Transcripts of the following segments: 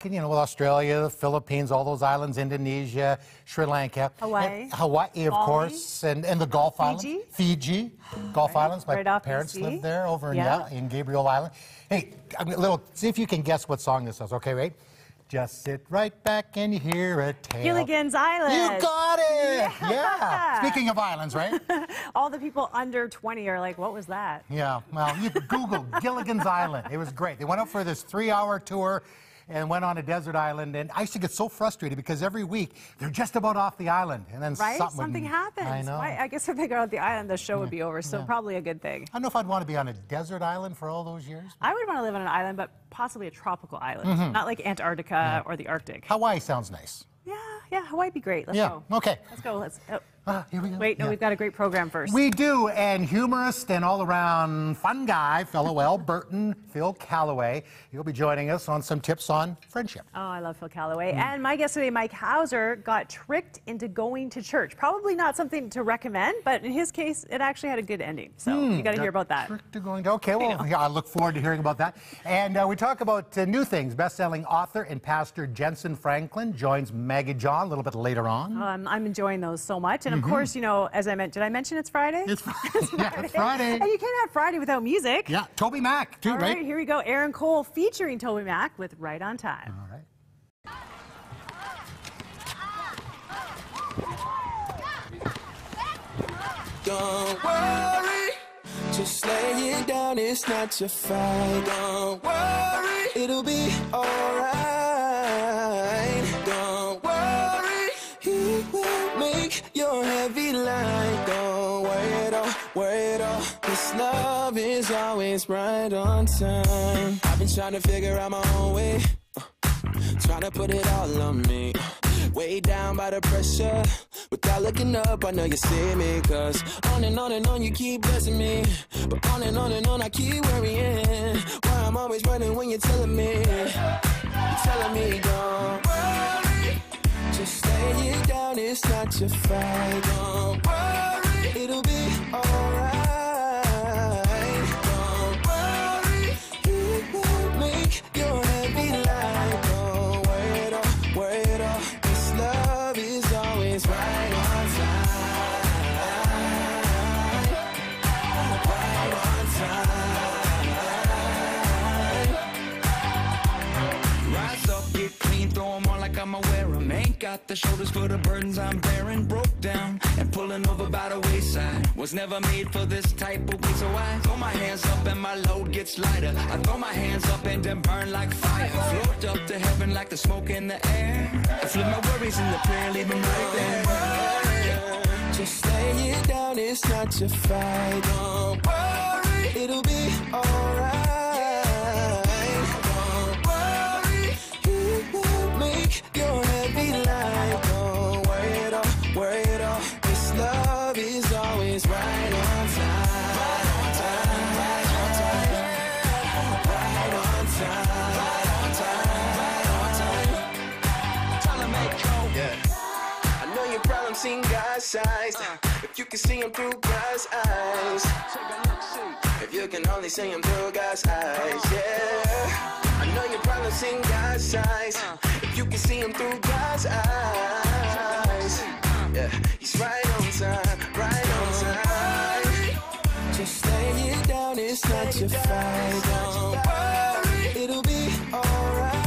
You know, with Australia, the Philippines, all those islands, Indonesia, Sri Lanka. Hawaii. Hawaii, of course, and the Gulf Islands. Fiji. Gulf Islands. My parents lived there over in Gabriel Island. Hey, see if you can guess what song this is, okay, right? Just sit right back and hear a tale. Gilligan's Island. You got it! Yeah. Speaking of islands, right? All the people under 20 are like, what was that? Yeah, well, you could Google Gilligan's Island. It was great. They went out for this 3-hour tour and went on a desert island, and I used to get so frustrated because every week they're just about off the island, and then something happens. I know. I guess if they got off the island, the show would be over, so probably a good thing. I don't know if I'd want to be on a desert island for all those years. I would want to live on an island, but possibly a tropical island, not like Antarctica or the Arctic. Hawaii sounds nice. Yeah, Hawaii'd be great. Let's go. Okay. Let's go. Here we go. Wait, no, we've got a great program first. We do, and humorist and all-around fun guy, fellow Albertan, Phil Callaway. He'll be joining us on some tips on friendship. Oh, I love Phil Callaway. And my guest today, Mike Hauser, got tricked into going to church. Probably not something to recommend, but in his case, it actually had a good ending. So you got to hear about that. Tricked to going to, okay, well, I look forward to hearing about that. And we talk about new things. Best-selling author and pastor Jensen Franklin joins Maggie a little bit later on. I'm enjoying those so much. And of course, you know, as I mentioned, did I mention it's Friday? It's Friday. Yeah, it's Friday. And you can't have Friday without music. Yeah, Toby Mac, too, All right, here we go. Aaron Cole featuring Toby Mac with Right on Time. All right. Don't worry, just lay it down, it's not your fight. Don't worry, it'll be alright. Don't worry, he will make your heavy light. Don't worry at all, worry at all. This love is always right on time. I've been trying to figure out my own way, trying to put it all on me. Way down by the pressure, without looking up, I know you see me. Cause on and on you keep blessing me, but on and on I keep worrying. Why I'm always running when you're telling me, don't worry, just lay it down, it's not your fight. Don't worry, it'll be alright. Don't worry, he will make your heavy light. Don't worry at all, worry at all. Love is always right on time. Right on time. Rise up, get clean, throw 'em on like I'ma wear 'em. Ain't got the shoulders for the burdens I'm bearing. Broke down and pulling over by the wayside. Was never made for this type of way, so I throw my hands up and my load gets lighter. I throw my hands up and then burn like fire. Float up to heaven like the smoke in the air. I flip my worries in the prayer, leave 'em right there. Just lay it down, it's not your fight. Don't worry, it'll be alright. Don't worry, he will make your heavy light. Don't worry at all, worry at all. This love is always right on time. Right on time, right on time. Right on time, right on time, right on time. Trying to make hope. Yeah. I know your problems seem God's eyes. If you can see him through God's eyes. If you can only see him through God's eyes, yeah. I know your problems seem God's eyes. If you can see him through God's eyes, yeah. He's right on time, right on time. Just lay it down, it's not your fight. Don't worry, it'll be alright.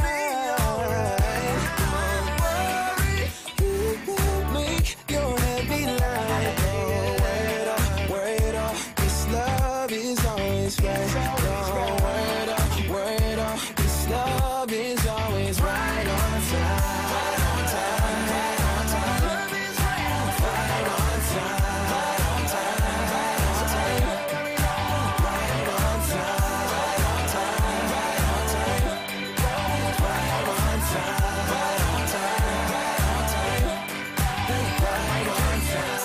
Don't worry, he will make your heavy light. Don't worry at all, worry at all. This love is always right. Don't worry at all, worry at all. This love is always right on time. Right on time, right on time. Love is right on time. Right on time, right on time, right on time. Right on time, right on time, right on time. Right on time, right on time, right on time. Right on time.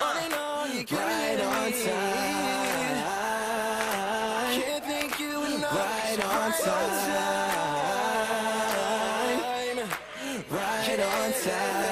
On and on, you keep right on time. Can't thank you enough. Right on time. Right on time.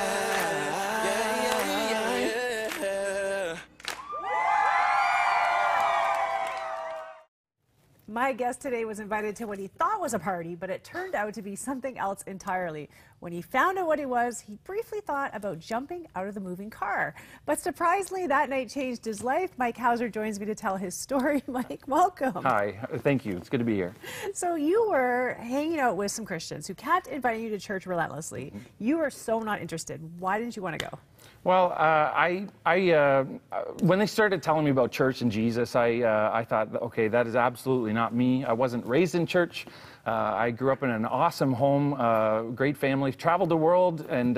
My my guest today was invited to what he thought was a party, but it turned out to be something else entirely. When he found out what it was, he briefly thought about jumping out of the moving car. But surprisingly, that night changed his life. Mike Hauser joins me to tell his story. Mike, welcome. Hi, thank you. It's good to be here. So you were hanging out with some Christians who kept inviting you to church relentlessly. You were so not interested. Why didn't you want to go? Well, when they started telling me about church and Jesus, I thought, okay, that is absolutely not me. I wasn't raised in church. I grew up in an awesome home, great family, traveled the world, and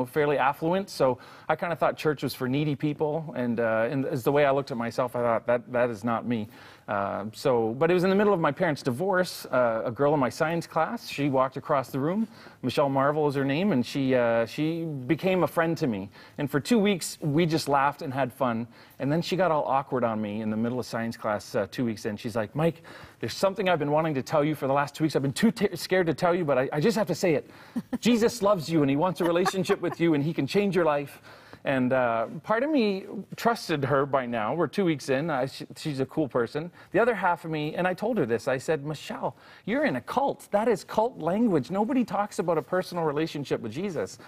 fairly affluent. So I kind of thought church was for needy people, and as the way I looked at myself, I thought that is not me. But it was in the middle of my parents' divorce. A girl in my science class, she walked across the room. Michelle Marvel is her name, and she became a friend to me. And for 2 weeks, we just laughed and had fun. And then she got all awkward on me in the middle of science class 2 weeks in. She's like, Mike, there's something I've been wanting to tell you for the last 2 weeks. I've been too scared to tell you, but I just have to say it. Jesus loves you, and he wants a relationship with you, and he can change your life. And part of me trusted her by now. We're 2 weeks in. She's a cool person. The other half of me, and I told her this, I said, Michelle, you're in a cult. That is cult language. Nobody talks about a personal relationship with Jesus.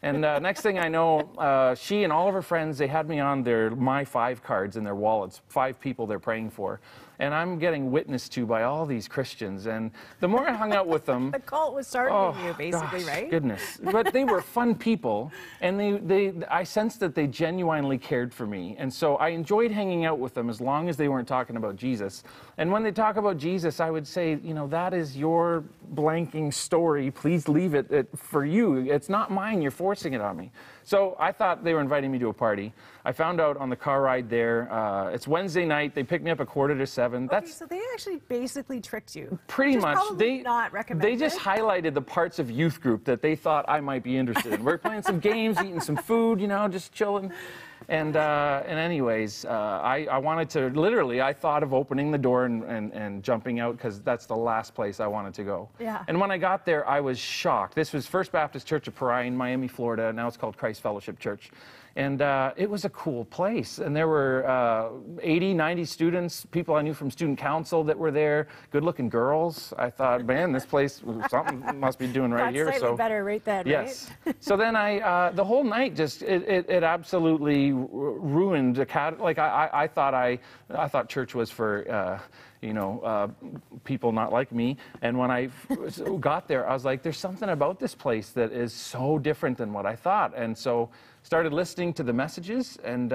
And next thing I know, she and all of her friends, they had me on their My 5 cards in their wallets, 5 people they're praying for. And I'm getting witnessed to by all these Christians. And the more I hung out with them... The cult was targeting you, basically, right? Goodness. But they were fun people, and I sensed that they genuinely cared for me. And so I enjoyed hanging out with them as long as they weren't talking about Jesus. And when they talk about Jesus, I would say, that is your blanking story. Please leave it for you. It's not mine. You're forcing it on me. So I thought they were inviting me to a party. I found out on the car ride there. It's Wednesday night. They picked me up at 6:45. Okay, so they actually basically tricked you. Pretty much. Not recommended. They just highlighted the parts of youth group that they thought I might be interested in. We're playing some games, eating some food, just chilling. And anyways, I wanted to, literally, I thought of opening the door and jumping out, because that's the last place I wanted to go. Yeah. And when I got there, I was shocked. This was First Baptist Church of Parai in Miami, Florida. Now it's called Christ Fellowship Church. And it was a cool place. And there were 80, 90 students, people I knew from student council that were there, good-looking girls. I thought, man, this place, something must be doing right here. Slightly better right then, yes. right? So then the whole night just, it absolutely ruined I thought church was for, people not like me. And when I got there, I was like, there's something about this place that is so different than what I thought. And so started listening to the messages and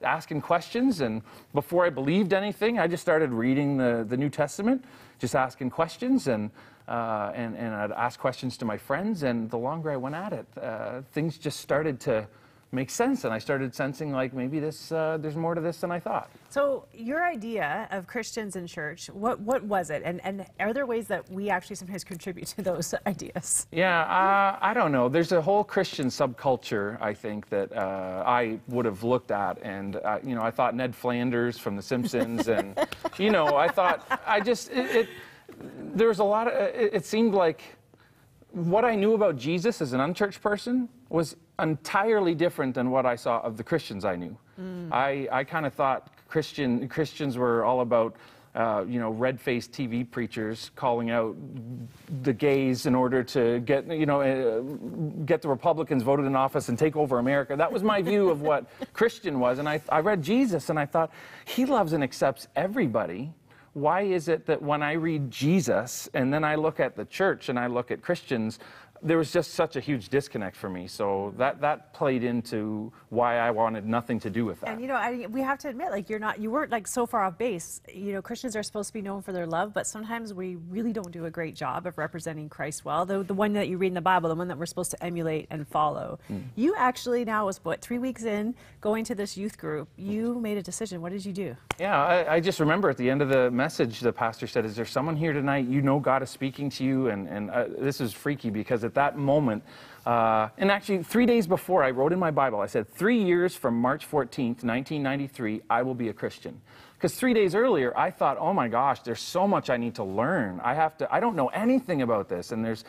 asking questions. And before I believed anything, I just started reading the New Testament, just asking questions. And I'd ask questions to my friends. And the longer I went at it, things just started to make sense, and I started sensing like maybe there's more to this than I thought. So your idea of Christians in church, what was it, and are there ways that we actually sometimes contribute to those ideas? Yeah, I don't know. There's a whole Christian subculture, I think, that I would have looked at, and I thought Ned Flanders from The Simpsons, and I thought there was a lot of it seemed like what I knew about Jesus as an unchurched person was entirely different than what I saw of the Christians I knew. I kind of thought Christians were all about, red-faced TV preachers calling out the gays in order to get the Republicans voted in office and take over America. That was my view of what Christian was. And I read Jesus and I thought, he loves and accepts everybody. Why is it that when I read Jesus and then I look at the church and I look at Christians, there was just such a huge disconnect for me. So that played into why I wanted nothing to do with that. And we have to admit, like, you weren't like so far off base. Christians are supposed to be known for their love, but sometimes we really don't do a great job of representing Christ well. The one that you read in the Bible, the one that we're supposed to emulate and follow. You actually now was 3 weeks in going to this youth group. You made a decision. What did you do? Yeah, I just remember at the end of the message, the pastor said, "Is there someone here tonight? God is speaking to you." And this is freaky because at that moment, and actually 3 days before, I wrote in my Bible, I said, 3 years from March 14th, 1993, I will be a Christian. Because 3 days earlier, I thought, oh my gosh, there's so much I need to learn. I don't know anything about this, and there's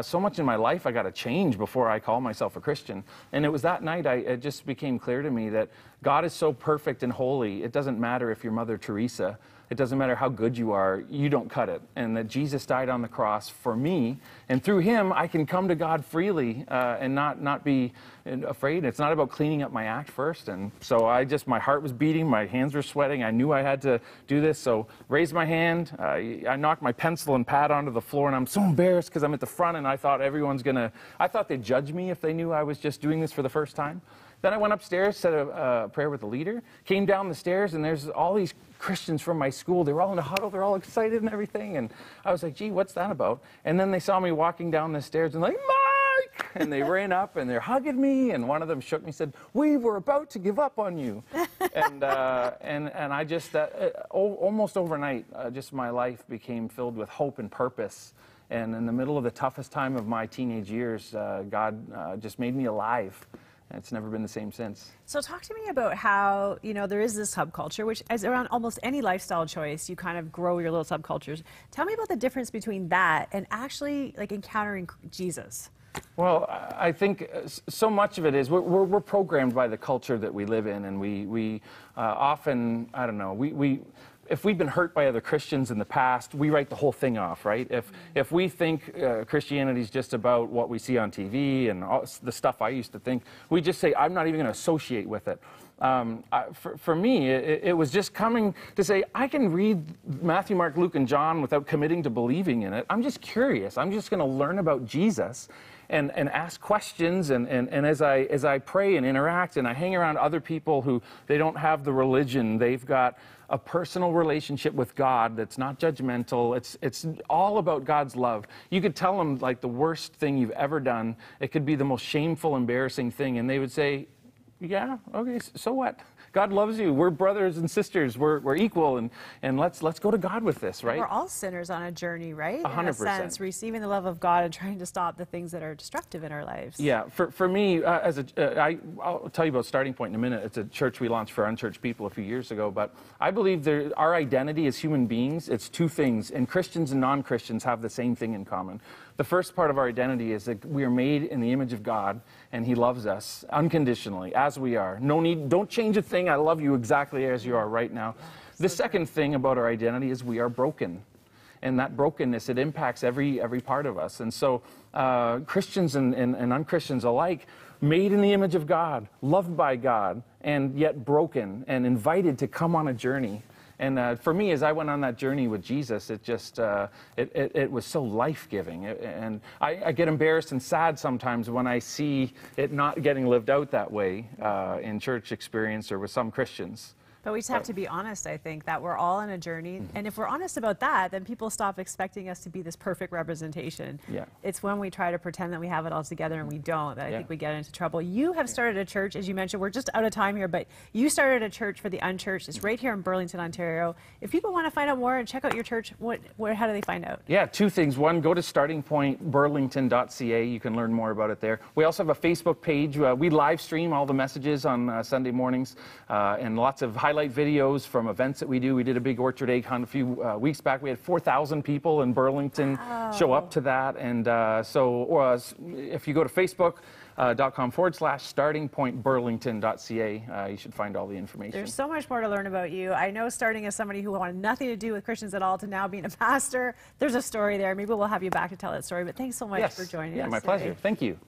so much in my life I got to change before I call myself a Christian. And it was that night it just became clear to me that God is so perfect and holy, it doesn't matter if you're Mother Teresa. it doesn't matter how good you are, you don't cut it. And that Jesus died on the cross for me, and through him I can come to God freely and not be afraid. It's not about cleaning up my act first. And so my heart was beating, my hands were sweating, I knew I had to do this, so raised my hand, I knocked my pencil and pad onto the floor, and I'm so embarrassed because I'm at the front and I thought I thought they'd judge me if they knew I was just doing this for the first time. Then I went upstairs, said a prayer with the leader, came down the stairs, and there's all these Christians from my school. They were all in a huddle, they're all excited and everything, and I was like, gee, what's that about? And then they saw me walking down the stairs and like, Mike! And they ran up and they're hugging me, and one of them shook me and said, we were about to give up on you. And I just, almost overnight, just my life became filled with hope and purpose. And in the middle of the toughest time of my teenage years, God just made me alive. And it's never been the same since. So talk to me about how, there is this subculture, which is around almost any lifestyle choice, you kind of grow your little subcultures. Tell me about the difference between that and actually like encountering Jesus. Well, I think so much of it is we're programmed by the culture that we live in, and we often, I don't know, if we've been hurt by other Christians in the past, we write the whole thing off, right? If we think Christianity is just about what we see on TV and all the stuff I used to think, we just say, I'm not even going to associate with it. For me, it was just coming to say, I can read Matthew, Mark, Luke, and John without committing to believing in it. I'm just curious. I'm just going to learn about Jesus and ask questions. And as I pray and interact and I hang around other people who they don't have the religion, they've got a personal relationship with God that's not judgmental. It's all about God's love. You could tell them like the worst thing you've ever done. It could be the most shameful, embarrassing thing, and they would say, yeah, okay, so what? God loves you. We're brothers and sisters. We're equal, and let's go to God with this, right? We're all sinners on a journey, right? 100%. In a sense, receiving the love of God and trying to stop the things that are destructive in our lives. Yeah, for me, I'll tell you about Starting Point in a minute. It's a church we launched for unchurched people a few years ago, but I believe our identity as human beings, it's two things, and Christians and non-Christians have the same thing in common. The first part of our identity is that we are made in the image of God, and he loves us unconditionally, as we are. No need, don't change a thing. I love you exactly as you are right now. The second thing about our identity is we are broken. And that brokenness, it impacts every part of us. And so Christians and non-Christians alike, made in the image of God, loved by God, and yet broken and invited to come on a journey. And for me, as I went on that journey with Jesus, it just, it was so life-giving. And I get embarrassed and sad sometimes when I see it not getting lived out that way in church experience or with some Christians. But we just have to be honest, I think, that we're all on a journey. And if we're honest about that, then people stop expecting us to be this perfect representation. Yeah. It's when we try to pretend that we have it all together and we don't, that I think we get into trouble. You have started a church, as you mentioned. We're just out of time here, but you started a church for the unchurched. It's right here in Burlington, Ontario. If people want to find out more and check out your church, how do they find out? Yeah, two things. One, go to startingpointburlington.ca. You can learn more about it there. We also have a Facebook page. We live stream all the messages on Sunday mornings and lots of highlight videos from events that we do. We did a big orchard egg hunt a few weeks back. We had 4,000 people in Burlington show up to that. And so if you go to facebook.com/startingpointburlington.ca, you should find all the information. There's so much more to learn about you. I know, starting as somebody who wanted nothing to do with Christians at all to now being a pastor, there's a story there. Maybe we'll have you back to tell that story. But thanks so much for joining us. Yeah, my pleasure. Thank you.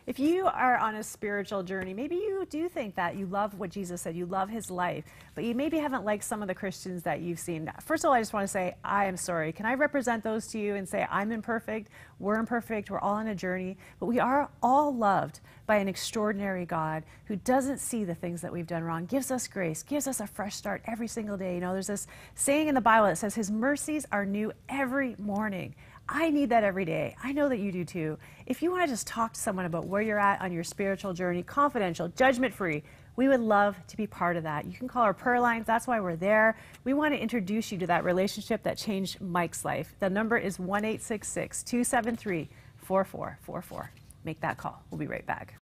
If you are on a spiritual journey, maybe you do think that you love what Jesus said, you love his life, but you maybe haven't liked some of the Christians that you've seen. First of all, I just want to say, I am sorry. Can I represent those to you and say, I'm imperfect, we're imperfect, we're all on a journey, but we are all loved by an extraordinary God who doesn't see the things that we've done wrong, gives us grace, gives us a fresh start every single day. You know, there's this saying in the Bible that says his mercies are new every morning. I need that every day. I know that you do too. If you want to just talk to someone about where you're at on your spiritual journey, confidential, judgment-free, we would love to be part of that. You can call our prayer lines. That's why we're there. We want to introduce you to that relationship that changed Mike's life. The number is 1-866-273-4444. Make that call. We'll be right back.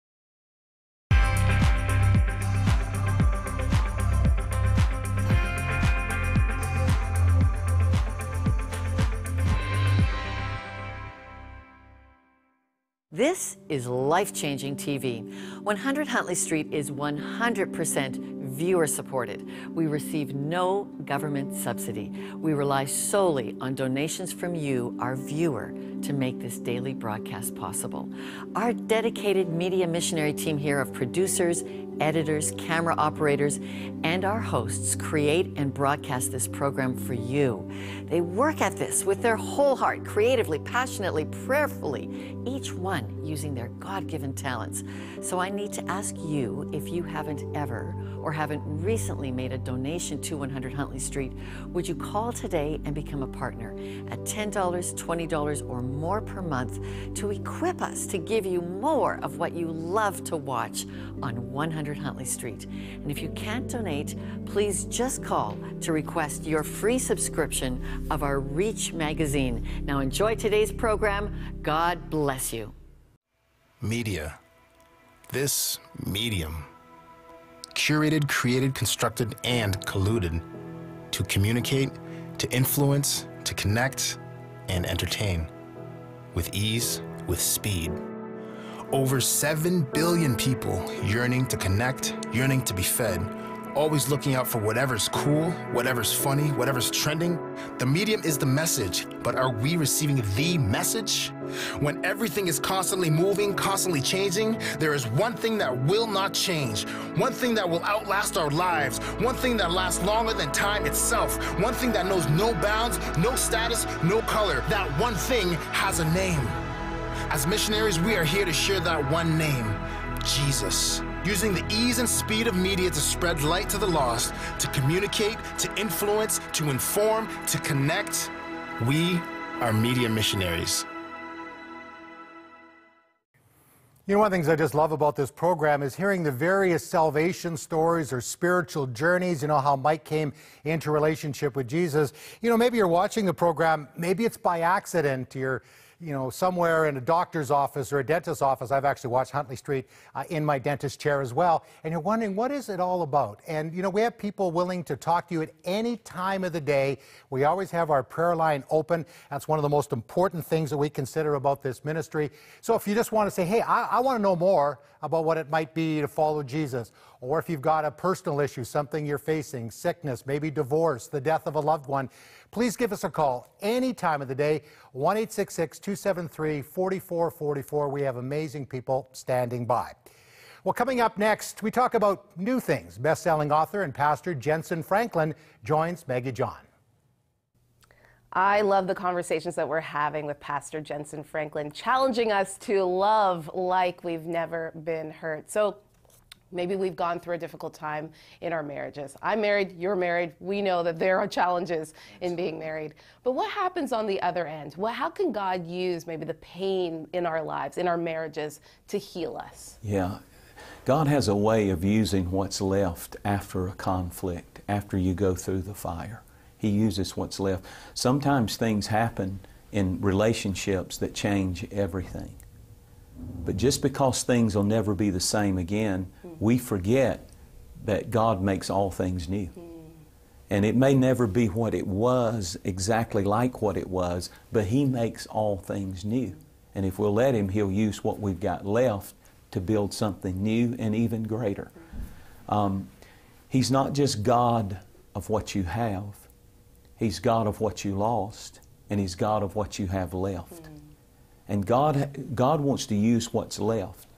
This is life-changing TV. 100 Huntley Street is 100% viewer-supported. We receive no government subsidy. We rely solely on donations from you, our viewer, to make this daily broadcast possible. Our dedicated media missionary team here of producers, editors, camera operators, and our hosts create and broadcast this program for you. They work at this with their whole heart, creatively, passionately, prayerfully, each one using their God-given talents. So I need to ask you, if you haven't ever or haven't recently made a donation to 100 Huntley Street, would you call today and become a partner at $10, $20, or more per month to equip us to give you more of what you love to watch on 100 Huntley Street. And if you can't donate, please just call to request your free subscription of our Reach magazine. Now enjoy today's program. God bless you. Media. This medium. Curated, created, constructed, and colluded to communicate, to influence, to connect, and entertain. With ease, with speed. Over 7 billion people yearning to connect, yearning to be fed, always looking out for whatever's cool, whatever's funny, whatever's trending. The medium is the message, but are we receiving the message? When everything is constantly moving, constantly changing, there is one thing that will not change, one thing that will outlast our lives, one thing that lasts longer than time itself, one thing that knows no bounds, no status, no color. That one thing has a name. As missionaries, we are here to share that one name, Jesus. Using the ease and speed of media to spread light to the lost, to communicate, to influence, to inform, to connect. We are media missionaries. You know, one of the things I just love about this program is hearing the various salvation stories or spiritual journeys, you know, how Mike came into relationship with Jesus. You know, maybe you're watching the program, maybe it's by accident, you're somewhere in a doctor's office or a dentist's office. I've actually watched Huntley Street in my dentist chair as well. And you're wondering, what is it all about? And, you know, we have people willing to talk to you at any time of the day. We always have our prayer line open. That's one of the most important things that we consider about this ministry. So if you just want to say, hey, I want to know more about what it might be to follow Jesus, or if you've got a personal issue, something you're facing, sickness, maybe divorce, the death of a loved one, please give us a call any time of the day, 1-866-273-4444. We have amazing people standing by. Well, coming up next, we talk about new things. Best-selling author and pastor Jensen Franklin joins Maggie John. I love the conversations that we're having with Pastor Jensen Franklin, challenging us to love like we've never been hurt. So maybe we've gone through a difficult time in our marriages. I'm married, you're married. We know that there are challenges in being married. But what happens on the other end? Well, how can God use maybe the pain in our lives, in our marriages, to heal us? Yeah. God has a way of using what's left after a conflict, after you go through the fire. He uses what's left. Sometimes things happen in relationships that change everything. But just because things will never be the same again, we forget that God makes all things new. And it may never be what it was, exactly like what it was, but He makes all things new. And if we'll let Him, He'll use what we've got left to build something new and even greater. He's not just God of what you have. He's God of what you lost, and He's God of what you have left. And God wants to use what's left.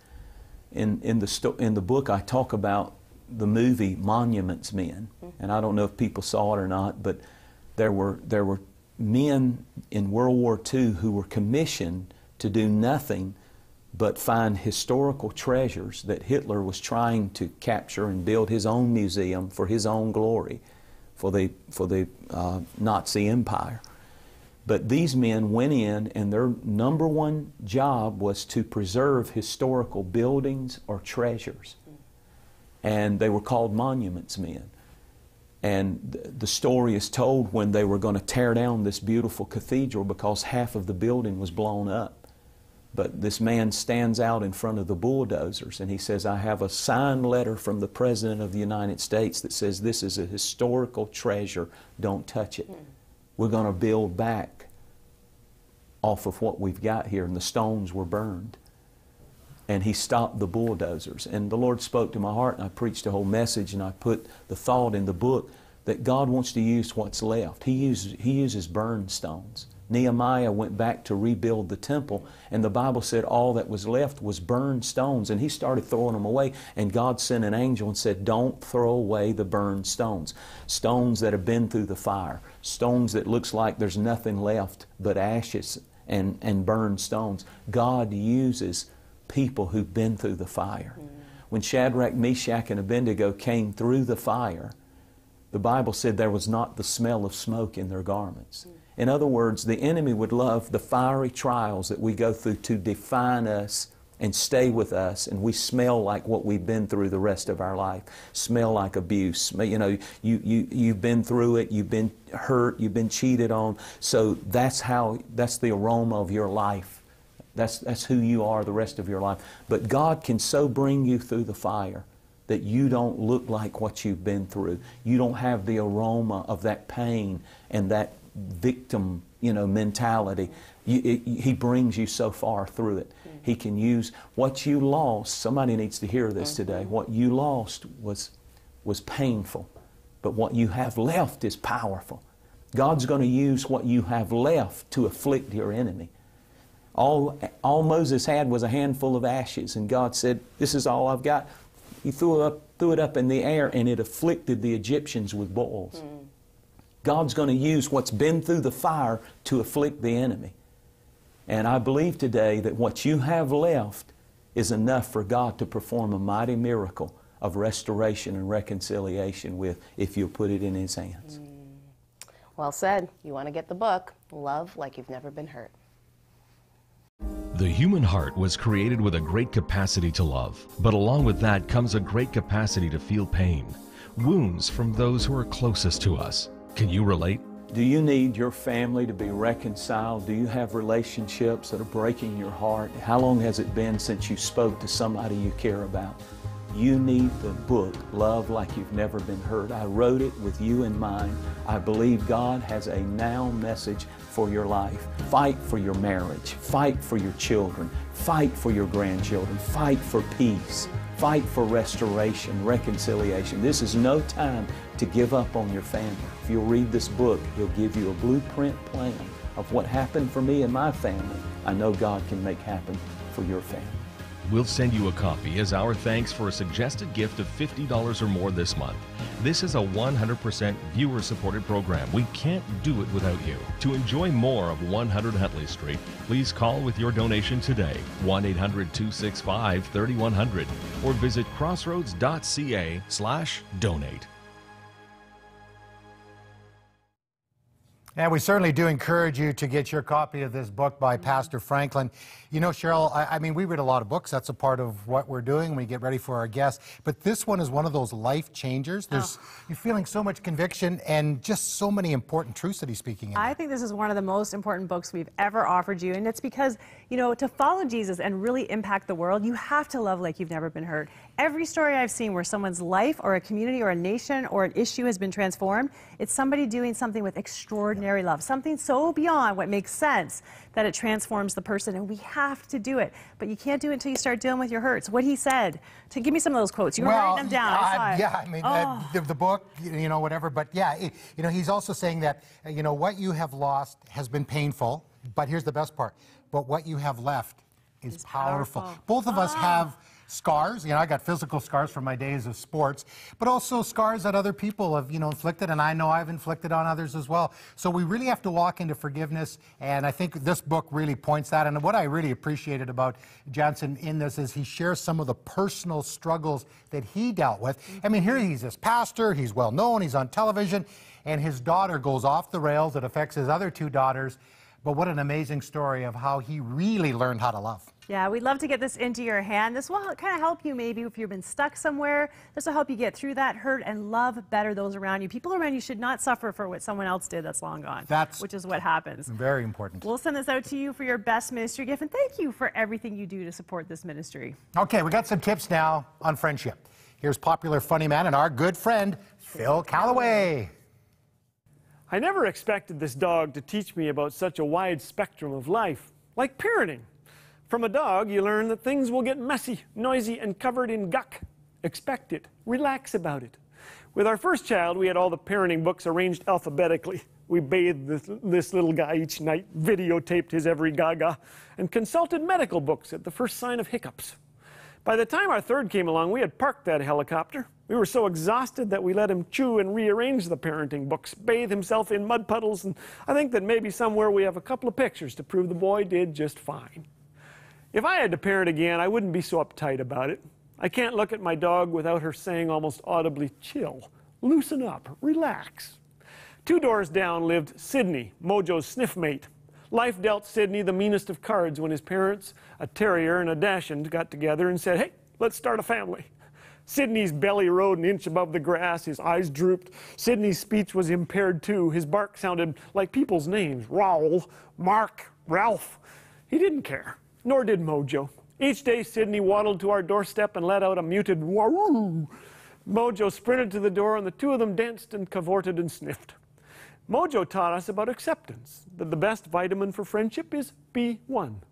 In the book, I talk about the movie Monuments Men, and I don't know if people saw it or not, but there were men in World War II who were commissioned to do nothing but find historical treasures that Hitler was trying to capture and build his own museum for his own glory, for the Nazi Empire. But these men went in, and their number one job was to preserve historical buildings or treasures. And they were called monuments men. And the story is told when they were going to tear down this beautiful cathedral because half of the building was blown up. But this man stands out in front of the bulldozers and he says, I have a signed letter from the President of the United States that says this is a historical treasure, don't touch it. We're going to build back off of what we've got here, and the stones were burned. and he stopped the bulldozers. And the Lord spoke to my heart, and I preached a whole message, and I put the thought in the book that God wants to use what's left. He uses burned stones. Nehemiah went back to rebuild the temple, and the Bible said all that was left was burned stones, and he started throwing them away, and God sent an angel and said, don't throw away the burned stones. Stones that have been through the fire, stones that looks like there's nothing left but ashes and burned stones. God uses people who've been through the fire. When Shadrach, Meshach, and Abednego came through the fire, the Bible said there was not the smell of smoke in their garments. In other words, the enemy would love the fiery trials that we go through to define us and stay with us, and we smell like what we've been through the rest of our life. Smell like abuse. You know, you've been through it, you've been hurt, you've been cheated on. So that's the aroma of your life. That's who you are the rest of your life. But God can so bring you through the fire that you don't look like what you've been through. You don't have the aroma of that pain and that victim, mentality. He brings you so far through it. He can use what you lost. Somebody needs to hear this today. What you lost was painful, but what you have left is powerful. God's going to use what you have left to afflict your enemy. All Moses had was a handful of ashes, and God said, this is all I've got. He threw it up in the air, and it afflicted the Egyptians with boils. God's going to use what's been through the fire to afflict the enemy. And I believe today that what you have left is enough for God to perform a mighty miracle of restoration and reconciliation with, if you'll put it in His hands. Well said. You want to get the book, Love Like You've Never Been Hurt. The human heart was created with a great capacity to love, but along with that comes a great capacity to feel pain, wounds from those who are closest to us. Can you relate? Do you need your family to be reconciled? Do you have relationships that are breaking your heart? How long has it been since you spoke to somebody you care about? You need the book, Love Like You've Never Been Hurt. I wrote it with you in mind. I believe God has a now message for your life. Fight for your marriage. Fight for your children. Fight for your grandchildren. Fight for peace. Fight for restoration, reconciliation. This is no time to give up on your family. If you'll read this book, He'll give you a blueprint plan of what happened for me and my family. I know God can make happen for your family. We'll send you a copy as our thanks for a suggested gift of $50 or more this month. This is a 100% viewer-supported program. We can't do it without you. To enjoy more of 100 Huntley Street, please call with your donation today, 1-800-265-3100, or visit crossroads.ca/donate. And we certainly do encourage you to get your copy of this book by Pastor Franklin. You know, Cheryl, I mean, we read a lot of books. That's a part of what we're doing. We get ready for our guests. But this one is one of those life changers. You're feeling so much conviction and just so many important truths that he's speaking in. I think this is one of the most important books we've ever offered you. And it's because, to follow Jesus and really impact the world, you have to love like you've never been hurt. Every story I've seen where someone's life or a community or a nation or an issue has been transformed, it's somebody doing something with extraordinary love, something so beyond what makes sense that it transforms the person, and we have to do it. But you can't do it until you start dealing with your hurts. What he said, to give me some of those quotes. You were writing them down. The book, whatever. But yeah, he's also saying that, what you have lost has been painful, but here's the best part. But what you have left is powerful. Both of us have scars. I got physical scars from my days of sports, but also scars that other people have, inflicted, and I know I've inflicted on others as well. So we really have to walk into forgiveness, and I think this book really points that. And what I really appreciated about Johnson in this is he shares some of the personal struggles that he dealt with. I mean, here he's this pastor, he's well known, he's on television, and his daughter goes off the rails. It affects his other two daughters. But what an amazing story of how he really learned how to love. Yeah, we'd love to get this into your hand. This will kind of help you maybe if you've been stuck somewhere. This will help you get through that hurt and love better those around you. People around you should not suffer for what someone else did that's long gone, which is what happens. Very important. We'll send this out to you for your best ministry gift, and thank you for everything you do to support this ministry. Okay, we got some tips now on friendship. Here's popular funny man and our good friend, Phil Callaway. I never expected this dog to teach me about such a wide spectrum of life, like parenting. From a dog, you learn that things will get messy, noisy, and covered in guck. Expect it. Relax about it. With our first child, we had all the parenting books arranged alphabetically. We bathed this little guy each night, videotaped his every gaga, and consulted medical books at the first sign of hiccups. By the time our third came along, we had parked that helicopter. We were so exhausted that we let him chew and rearrange the parenting books, bathe himself in mud puddles, and I think that maybe somewhere we have a couple of pictures to prove the boy did just fine. If I had to parent again, I wouldn't be so uptight about it. I can't look at my dog without her saying almost audibly, chill, loosen up, relax. 2 doors down lived Sydney, Mojo's sniff mate. Life dealt Sydney the meanest of cards when his parents, a terrier and a dachshund, got together and said, hey, let's start a family. Sydney's belly rode an inch above the grass, his eyes drooped. Sydney's speech was impaired too. His bark sounded like people's names, Raoul, Mark, Ralph. He didn't care, nor did Mojo. Each day, Sydney waddled to our doorstep and let out a muted waroo. Mojo sprinted to the door and the two of them danced and cavorted and sniffed. Mojo taught us about acceptance, that the best vitamin for friendship is be one.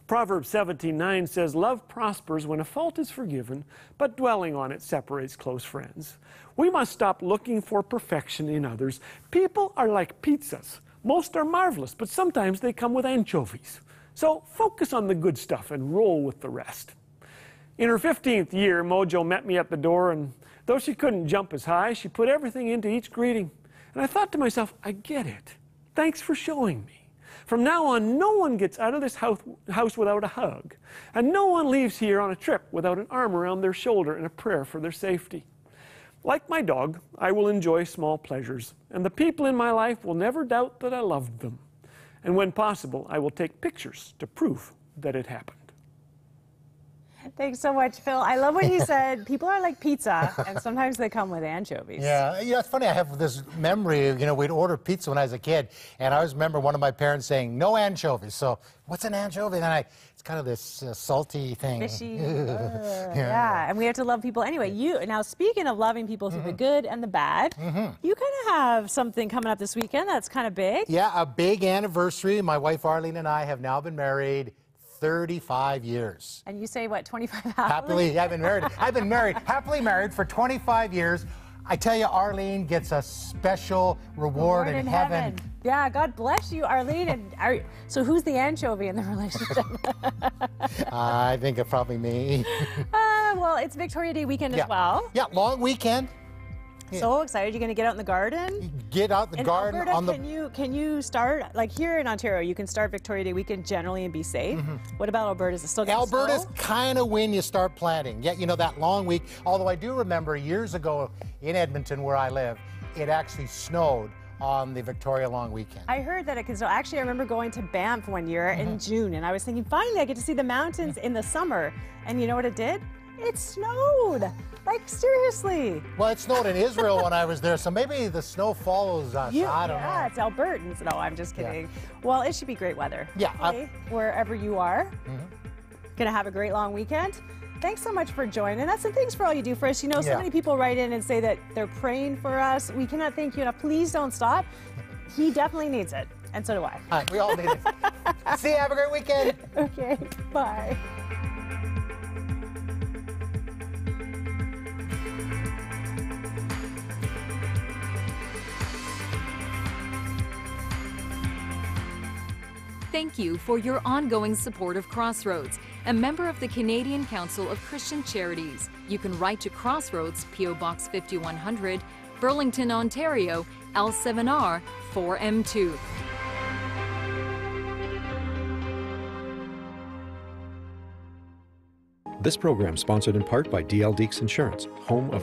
Proverbs 17:9 says, love prospers when a fault is forgiven, but dwelling on it separates close friends. We must stop looking for perfection in others. People are like pizzas. Most are marvelous, but sometimes they come with anchovies. So focus on the good stuff and roll with the rest. In her 15th year, Mojo met me at the door, and though she couldn't jump as high, she put everything into each greeting. And I thought to myself, I get it. Thanks for showing me. From now on, no one gets out of this house without a hug. And no one leaves here on a trip without an arm around their shoulder and a prayer for their safety. Like my dog, I will enjoy small pleasures. And the people in my life will never doubt that I loved them. And when possible, I will take pictures to prove that it happened. Thanks so much, Phil. I love what you said. People are like pizza, and sometimes they come with anchovies. Yeah, it's funny. I have this memory, we'd order pizza when I was a kid, and I always remember one of my parents saying, no anchovies. So what's an anchovy? And it's kind of this salty thing. Fishy. Yeah, and we have to love people anyway. Now, speaking of loving people through the good and the bad, you kind of have something coming up this weekend that's kind of big. Yeah, a big anniversary. My wife Arlene and I have now been married 35 years. And you say, what, 25 happily? I've been married, happily married for 25 years. I tell you, Arlene gets a special reward in heaven. Yeah, God bless you, Arlene. And so who's the anchovy in the relationship? I think it's probably me. Well, it's Victoria Day weekend as well. Yeah, long weekend. So excited. You're going to get out in the garden? Get out in the garden. Alberta, on the... Can you start, like here in Ontario, you can start Victoria Day weekend generally and be safe. What about Alberta? Is it still getting Alberta's snow? kind of when you start planting. Yeah, that long week. Although I do remember years ago in Edmonton, where I live, it actually snowed on the Victoria long weekend. I heard that it can snow. Actually, I remember going to Banff one year in June, and I was thinking, finally, I get to see the mountains in the summer. And you know what it did? It snowed. Like, seriously. Well, it snowed in Israel when I was there, so maybe the snow follows us. I don't know. Yeah, it's Albertans. No, I'm just kidding. Well, it should be great weather. Yeah. Okay, wherever you are. Gonna have a great long weekend. Thanks so much for joining us, and thanks for all you do for us. So many people write in and say that they're praying for us. We cannot thank you enough. Please don't stop. He definitely needs it, and so do I. All right, we all need it. See you. Have a great weekend. Okay, bye. Thank you for your ongoing support of Crossroads, a member of the Canadian Council of Christian Charities. You can write to Crossroads, P.O. Box 5100, Burlington, Ontario, L7R 4M2. This program sponsored in part by DL Deeks Insurance, home of